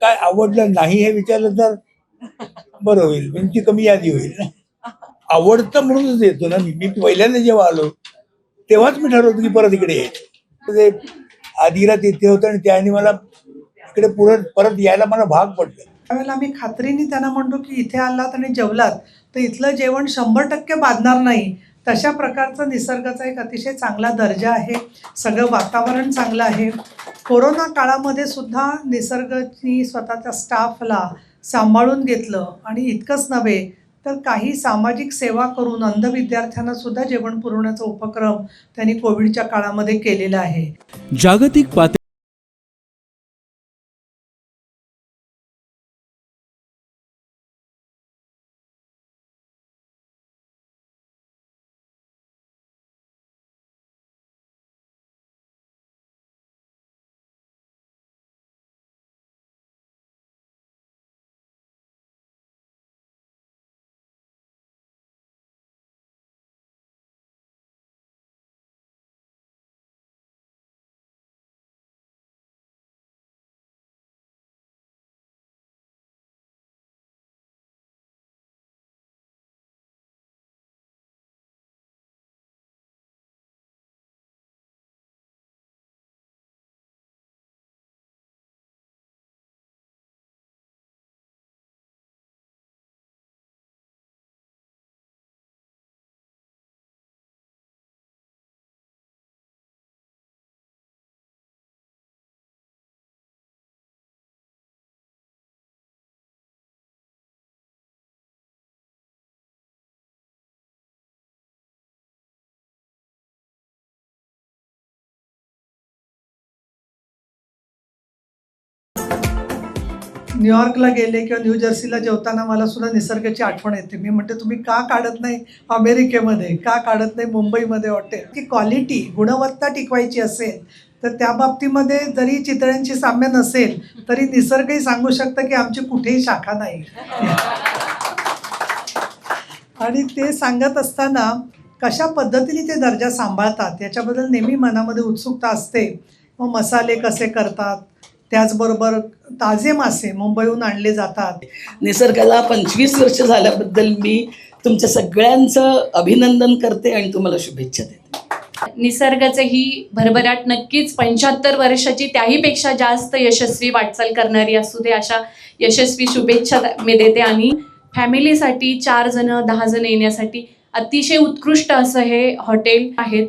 काय आवडलं नाही हे विचारलं तर बरं होईल, म्हणजे ती कमी यादी होईल ना. आवडतं म्हणूनच येतो ना मी पहिल्यांदा जेव्हा आलो तेव्हाच मी ठरवतो की परत इकडे यायचं. तर ते आदिरा तिथे होतं आणि त्याने मला इकडे परत यायला मला भाग पडलं. त्यावेळेला आम्ही खात्रीने त्यांना म्हणतो की इथे आलात आणि जेवलात तर इथलं जेवण 100% बाधणार नाही. तशा प्रकारचं निसर्गाचा एक अतिशय चांगला दर्जा आहे. सगळं वातावरण चांगलं आहे. कोरोना काळामध्ये सुद्धा निसर्गाची स्वतःच्या स्टाफला सांभाळून घेतलं आणि इतकंच नव्हे तर काही सामाजिक सेवा करून अंध विद्यार्थ्यांना सुद्धा जेवण पुरवण्याचा उपक्रम त्यांनी कोविडच्या काळामध्ये केलेला आहे. जागतिक पातळी न्यूयॉर्कला गेले किंवा न्यू जर्सीला जेवताना मला सुद्धा निसर्गाची आठवण येते. मी म्हणते तुम्ही का काढत नाही अमेरिकेमध्ये, का काढत नाही मुंबईमध्ये हॉटेल? की क्वालिटी गुणवत्ता टिकवायची असेल तर त्या बाबतीमध्ये जरी चितळ्यांची साम्य नसेल तरी निसर्गही सांगू शकतं की आमची कुठेही शाखा नाही. आणि ते सांगत असताना कशा पद्धतीने ते दर्जा सांभाळतात याच्याबद्दल नेहमी मनामध्ये उत्सुकता असते. मग मसाले कसे करतात, त्याचबरोबर ताजे मासे मुंबईहून आणले जातात. निसर्गाला 25 वर्ष झाल्याबद्दल मी तुमच्या सगळ्यांचं अभिनंदन करते आणि तुम्हाला शुभेच्छा देते. निसर्गाचं ही भरभराट नक्कीच 75 वर्षाची त्याहीपेक्षा जास्त यशस्वी वाटचाल करणारी असू दे, अशा यशस्वी शुभेच्छा मी देते. आणि फॅमिलीसाठी 4 जण 10 जण येण्यासाठी अतिशय उत्कृष्ट असं हे हॉटेल आहे.